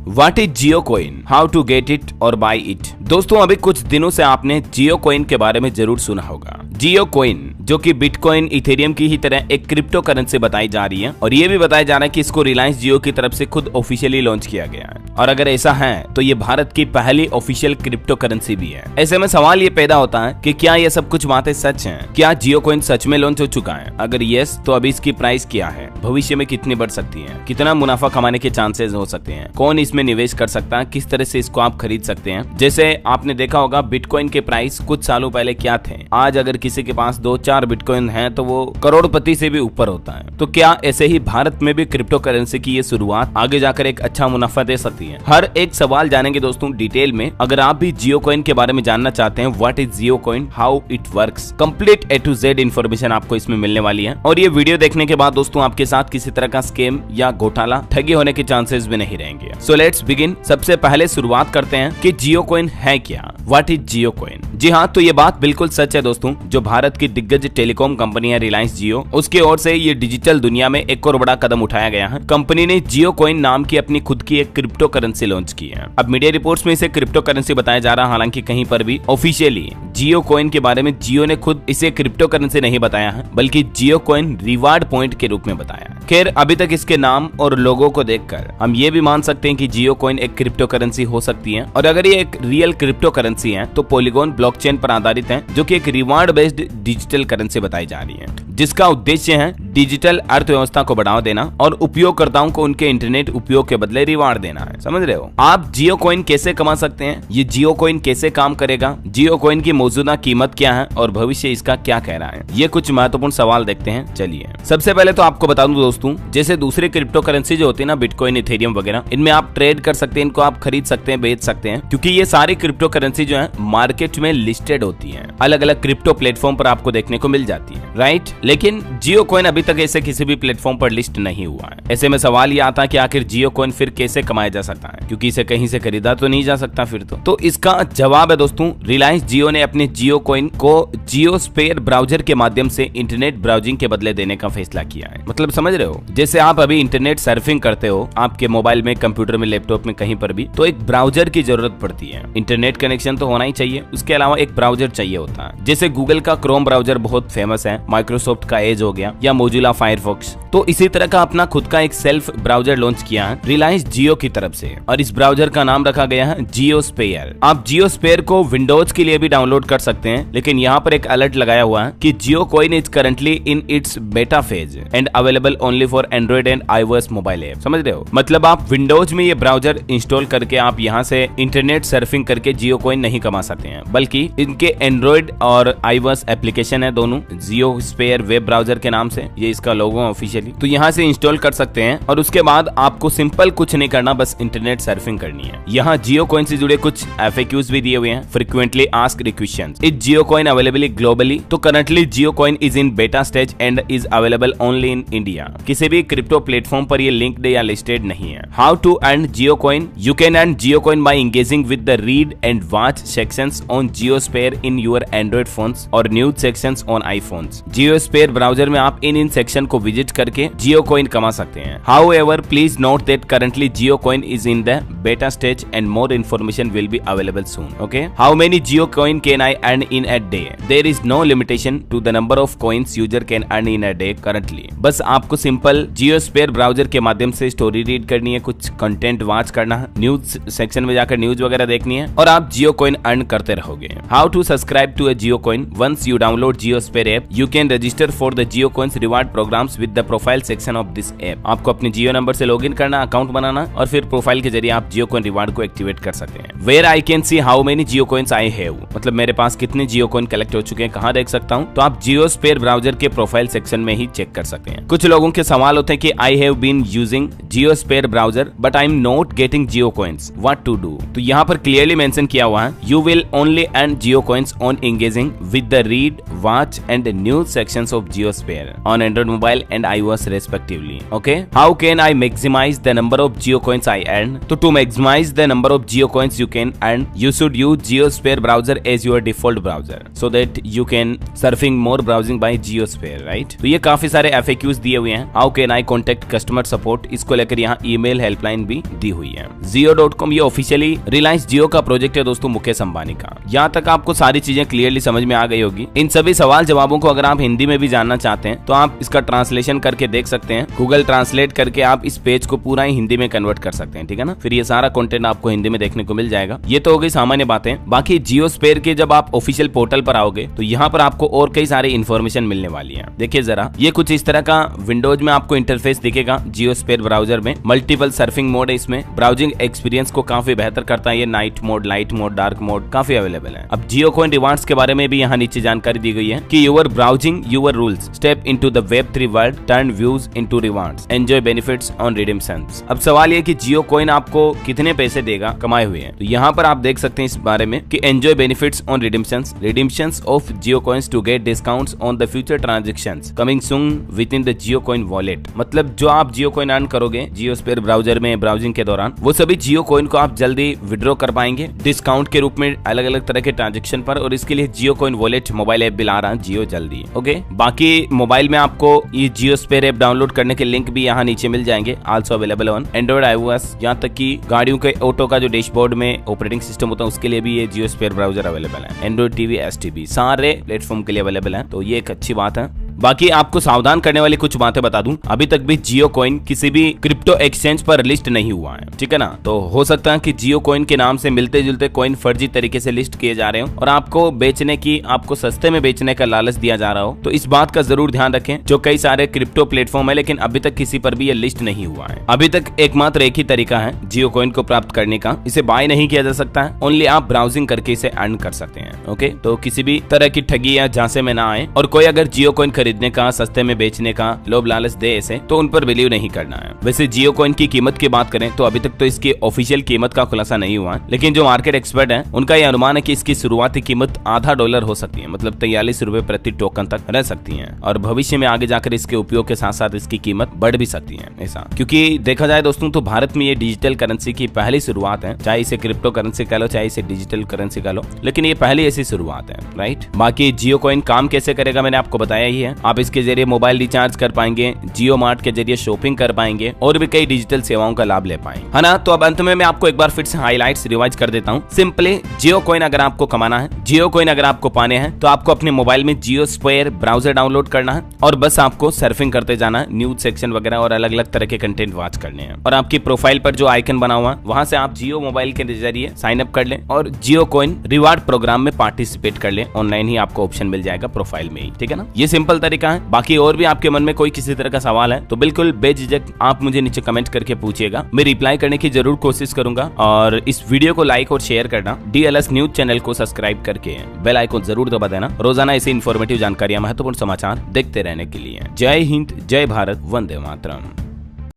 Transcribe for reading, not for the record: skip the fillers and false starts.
What is Jio coin, how to get it और buy it. दोस्तों अभी कुछ दिनों से आपने जियो कॉइन के बारे में जरूर सुना होगा। जियो कॉइन जो कि बिटकॉइन इथेरियम की ही तरह एक क्रिप्टो करेंसी बताई जा रही है और ये भी बताया जा रहा है कि इसको रिलायंस जियो की तरफ से खुद ऑफिशियली लॉन्च किया गया है। और अगर ऐसा है तो ये भारत की पहली ऑफिशियल क्रिप्टो करेंसी भी है। ऐसे में सवाल ये पैदा होता है कि क्या ये सब कुछ बातें सच हैं? क्या जियो कॉइन सच में लॉन्च हो चुका है? अगर यस तो अभी इसकी प्राइस क्या है, भविष्य में कितनी बढ़ सकती है, कितना मुनाफा कमाने के चांसेस हो सकते हैं, कौन इसमें निवेश कर सकता है, किस तरह से इसको आप खरीद सकते हैं। जैसे आपने देखा होगा बिटकॉइन के प्राइस कुछ सालों पहले क्या थे, आज अगर किसी के पास 2-4 बिटकॉइन है तो वो करोड़पति से भी ऊपर होता है। तो क्या ऐसे ही भारत में भी क्रिप्टो करेंसी की ये शुरुआत आगे जाकर एक अच्छा मुनाफा दे सकती है? हर एक सवाल जानेंगे दोस्तों डिटेल में। अगर आप भी जियो कॉइन के बारे में जानना चाहते हैं, what is Jio coin, how it works, complete A to Z information आपको इसमें मिलने वाली है। और ये वीडियो देखने के बाद दोस्तों आपके साथ किसी तरह का स्कैम या घोटाला, ठगी होने के चांसेस भी नहीं रहेंगे। So let's begin. सबसे पहले शुरुआत करते हैं कि जियो कॉइन है क्या, व्हाट इज जियो कॉइन। जी हाँ, तो ये बात बिल्कुल सच है दोस्तों। जो भारत की दिग्गज टेलीकॉम कंपनी है रिलायंस जियो, उसकी ओर से ये डिजिटल दुनिया में एक और बड़ा कदम उठाया गया है। कंपनी ने जियो कॉइन नाम की अपनी खुद की एक क्रिप्टो करेंसी लॉन्च की है। अब मीडिया रिपोर्ट्स में इसे क्रिप्टो करेंसी बताया जा रहा है, हालांकि कहीं पर भी ऑफिशियली जियो कॉइन के बारे में जियो ने खुद इसे क्रिप्टो करेंसी नहीं बताया है, बल्कि जियो कॉइन रिवार्ड पॉइंट के रूप में बताया है। खैर अभी तक इसके नाम और लोगो को देखकर हम ये भी मान सकते हैं कि जियो कॉइन एक क्रिप्टो करेंसी हो सकती है। और अगर ये एक रियल क्रिप्टो करेंसी है तो पॉलीगॉन ब्लॉकचेन पर आधारित है, जो कि एक रिवार्ड बेस्ड डिजिटल करेंसी बताई जा रही है, जिसका उद्देश्य है डिजिटल अर्थव्यवस्था को बढ़ावा देना और उपयोगकर्ताओं को उनके इंटरनेट उपयोग के बदले रिवार्ड देना है। समझ रहे हो आप? जियो कॉइन कैसे कमा सकते हैं, ये जियो कॉइन कैसे काम करेगा, जियो कॉइन की मौजूदा कीमत क्या है और भविष्य इसका क्या कह रहा है, ये कुछ महत्वपूर्ण सवाल देखते हैं। चलिए सबसे पहले तो आपको बता दूं दोस्तों, जैसे दूसरे क्रिप्टो करेंसी जो होती है ना, बिटकॉइन, इथेरियम वगैरह, इनमें आप ट्रेड कर सकते हैं, इनको आप खरीद सकते हैं, बेच सकते हैं, क्योंकि ये सारी क्रिप्टो करेंसी जो है मार्केट में लिस्टेड होती है, अलग अलग क्रिप्टो प्लेटफॉर्म पर आपको देखने को मिल जाती है, राइट। लेकिन जियो कॉइन अभी तक ऐसे किसी भी प्लेटफॉर्म पर लिस्ट नहीं हुआ है। ऐसे में सवाल ये आता है कि आखिर जियो कॉइन फिर कैसे कमाया जा सकता है, क्योंकि इसे कहीं से खरीदा तो नहीं जा सकता फिर तो इसका जवाब है दोस्तों, रिलायंस जियो ने अपने जियो कॉइन को जियो स्पेयर ब्राउजर के माध्यम से इंटरनेट ब्राउजिंग के बदले देने का फैसला किया है। मतलब समझ रहे हो, जैसे आप अभी इंटरनेट सर्फिंग करते हो आपके मोबाइल में, कंप्यूटर में, लैपटॉप में, कहीं पर भी, तो एक ब्राउजर की जरूरत पड़ती है। इंटरनेट कनेक्शन तो होना ही चाहिए, उसके अलावा एक ब्राउजर चाहिए होता है। जैसे गूगल का क्रोम ब्राउजर बहुत फेमस है, माइक्रोसॉफ्ट का एज हो गया, या मोजिला फायरफॉक्स, तो इसी तरह का अपना खुद का एक सेल्फ ब्राउजर लॉन्च किया है रिलायंस जियो की तरफ से, और इस ब्राउजर का नाम रखा गया है जियो स्पेयर। आप जियो स्पेयर को विंडोज के लिए भी डाउनलोड कर सकते हैं, लेकिन यहाँ पर एक अलर्ट लगाया हुआ है कि Jio coin is currently in its beta phase and available only for Android and iOS mobile app. समझ रहे हो, मतलब आप विंडोज में ये ब्राउजर इंस्टॉल करके आप यहाँ से इंटरनेट सर्फिंग करके जियो कॉइन नहीं कमा सकते हैं, बल्कि इनके एंड्रॉइड और iOS एप्लीकेशन है दोनों, जियो स्पेयर वेब ब्राउजर के नाम से, ये इसका लोगो है ऑफिशियली, तो यहाँ से इंस्टॉल कर सकते हैं। और उसके बाद आपको सिंपल कुछ नहीं करना, बस इंटरनेट सर्फिंग करनी है। यहाँ जियो कॉइन से जुड़े कुछ FAQs भी दिए हुए हैं, frequently asked questions. Is Jio coin available globally? तो currently Jio coin is in beta stage and is available only in India. किसी भी क्रिप्टो प्लेटफॉर्म पर ये लिंक्ड या लिस्टेड नहीं है। How to earn Jio coin? You can earn Jio coin by engaging with the read and watch sections on Jio sphere in your Android phones और news sections on iPhones. Jio sphere browser में आप in section को visit करके जियो coin कमा सकते हैं। However, please note that currently Jio Coin is in the beta stage and more information will be available soon. Okay? How many Jio Coin can I earn in a day? There is no limitation to the number of coins user can earn in a day currently. बस आपको simple जियो sphere browser के माध्यम से story read करनी है, कुछ content watch करना है, न्यूज सेक्शन में जाकर न्यूज वगैरह देखनी है, और आप जियो कॉइन अर्न करते रहोगे। How to subscribe to a Jio Coin? Once you download Jio Spare app, you can register for the Jio Coins reward programs with the profile section of this app. आपको अपने Jio number से login करना, account बनाना, और फिर profile के जरिए आप जियो कॉइन रिवार्ड को एक्टिवेट कर सकते हैं। Where I can see how many Jio coins I have, मतलब मेरे पास कितने जियो कॉइन कलेक्ट हो चुके हैं, कहाँ देख सकता हूँ? तो आप जियो स्पेयर ब्राउजर के प्रोफाइल सेक्शन में ही चेक कर सकते हैं। कुछ लोगों के सवाल होते हैं कि I have been using Jio sphere browser but I am not getting Jio coins, what to do? तो यहाँ पर क्लियरली मेंशन किया हुआ है, you will only earn Jio coins on engaging with the read, watch and news section transactions of JioSphere on Android mobile and iOS respectively. Okay, how can I maximize the number of Jio coins I earn? So to maximize the number of Jio coins you can earn, you should use JioSphere browser as your default browser so that you can surfing more browsing by JioSphere, right? तो ये काफी सारे FAQs दिए हुए हैं. How can I contact customer support? इसको लेकर यहाँ ईमेल हेल्पलाइन भी दी हुई है. Jio.com ये ऑफिशियली रिलायंस जियो का प्रोजेक्ट है दोस्तों, मुकेश अंबानी का. यहाँ तक आपको सारी चीजें क्लियरली समझ में आ गई होगी. इन सभी सवाल जवाबों को अगर आप हिंदी में भी जानना चाहते हैं तो आप इसका ट्रांसलेशन करके देख सकते हैं. गूगल ट्रांसलेट करके आप इस पेज को पूरा ही हिंदी में कन्वर्ट कर सकते हैं, ठीक है ना. फिर ये सारा कंटेंट आपको हिंदी में देखने को मिल जाएगा. ये तो हो गई सामान्य बातें. बाकी JioSphere के जब आप ऑफिशियल पोर्टल पर आओगे तो यहाँ पर आपको और कई सारी इन्फॉर्मेशन मिलने वाली है. देखिए जरा, ये कुछ इस तरह का विंडोज में आपको इंटरफेस दिखेगा. JioSphere ब्राउजर में मल्टीपल सर्फिंग मोड है. इसमें ब्राउजिंग एक्सपीरियंस को काफी बेहतर करता है. ये night mode, light mode, dark mode काफी अवेलेबल है. अब जियो कॉइन रिवार्ड्स के बारे में भी यहाँ नीचे जानकारी दी गई है कि your browsing your rules, step into the Web3 world, turn views into rewards, enjoy benefits on redemptions. अब सवाल ये कि जियो कॉइन आपको कितने पैसे देगा कमाए हुए हैं. तो यहाँ पर आप देख सकते हैं इस बारे में कि enjoy benefits on redemptions of Jio coins to get discounts on the future transactions coming soon within the Jio coin wallet. मतलब जो आप जियो कॉइन अर्न करोगे JioSphere ब्राउजर में ब्राउजिंग के दौरान, वो सभी जियो कॉइन को आप जल्दी विड्रॉ कर पाएंगे डिस्काउंट के रूप में अलग अलग तरह के ट्रांजैक्शन पर. और इसके लिए जियो कॉइन वॉलेट मोबाइल ऐप भी ला रहा है जियो जल्दी. ओके, बाकी मोबाइल में आपको ये JioSphere ऐप डाउनलोड करने के लिंक भी यहाँ नीचे मिल जाएंगे. Also available on Android, iOS, यहाँ तक कि गाड़ियों के ऑटो का जो डैशबोर्ड में ऑपरेटिंग सिस्टम होता है उसके लिए भी ये JioSphere ब्राउजर अवेलेबल है. एंड्रॉइड TV, STB सारे प्लेटफॉर्म के लिए अवेलेबल है. तो ये एक अच्छी बात है. बाकी आपको सावधान करने वाली कुछ बातें बता दूं. अभी तक भी जियो कॉइन किसी भी क्रिप्टो एक्सचेंज पर लिस्ट नहीं हुआ है, ठीक है ना. तो हो सकता है कि जियो कॉइन के नाम से मिलते जुलते कॉइन फर्जी तरीके से लिस्ट किए जा रहे हो और आपको बेचने की, आपको सस्ते में बेचने का लालच दिया जा रहा हो. तो इस बात का जरूर ध्यान रखें. जो कई सारे क्रिप्टो प्लेटफॉर्म है लेकिन अभी तक किसी पर भी ये लिस्ट नहीं हुआ है. अभी तक एकमात्र एक ही तरीका है जियो कॉइन को प्राप्त करने का. इसे बाय नहीं किया जा सकता है, ओनली आप ब्राउजिंग करके इसे अर्न कर सकते हैं. ओके, तो किसी भी तरह की ठगी या झांसे में ना आए. और कोई अगर जियो कॉइन खरीदने का, सस्ते में बेचने का लोभ लालच दे ऐसे, तो उन पर बिलीव नहीं करना है. वैसे जियो कॉइन की कीमत की बात करें तो अभी तक तो इसकी ऑफिशियल कीमत का खुलासा नहीं हुआ है, लेकिन जो मार्केट एक्सपर्ट है उनका यह अनुमान है कि इसकी शुरुआती कीमत $0.5 हो सकती है. मतलब 43 रुपए प्रति टोकन तक रह सकती है. और भविष्य में आगे जाकर इसके उपयोग के साथ साथ इसकी कीमत बढ़ भी सकती है ऐसा. क्योंकि देखा जाए दोस्तों तो भारत में ये डिजिटल करेंसी की पहली शुरुआत है. चाहे इसे क्रिप्टो करेंसी कह लो, चाहे इसे डिजिटल करेंसी कह लो, लेकिन ये पहली ऐसी शुरुआत है, राइट. बाकी जियो कॉइन काम कैसे करेगा मैंने आपको बताया ही है. आप इसके जरिए मोबाइल रिचार्ज कर पाएंगे, जियो मार्ट के जरिए शॉपिंग कर पाएंगे और भी कई डिजिटल सेवाओं का लाभ ले पाएंगे, है ना. तो अब अंत में मैं आपको एक बार फिर से हाइलाइट्स रिवाइज कर देता हूं. सिंपली जियो कॉइन अगर आपको कमाना है, जियो कॉइन अगर आपको पाने हैं, तो आपको अपने मोबाइल में JioSphere ब्राउजर डाउनलोड करना है और बस आपको सर्फिंग करते जाना है. न्यूज सेक्शन वगैरह और अलग अलग तरह के कंटेंट वॉच करने हैं. और आपकी प्रोफाइल पर जो आइकन बना हुआ है वहां से आप जियो मोबाइल के जरिए साइन अप कर लें और जियो कॉइन रिवार्ड प्रोग्राम में पार्टिसिपेट कर लें. ऑनलाइन ही आपको ऑप्शन मिल जाएगा प्रोफाइल में ही, ठीक है ना. ये सिंपल तरीका है. बाकी और भी आपके मन में कोई किसी तरह का सवाल है तो बिल्कुल बेझिझक आप मुझे नीचे कमेंट करके पूछिएगा. मैं रिप्लाई करने की जरूर कोशिश करूंगा. और इस वीडियो को लाइक और शेयर करना. DLS न्यूज चैनल को सब्सक्राइब करके बेल आइकन जरूर दबा देना. रोजाना ऐसी इन्फॉर्मेटिव जानकारियां, महत्वपूर्ण समाचार देखते रहने के लिए. जय हिंद, जय भारत, वंदे मातरम.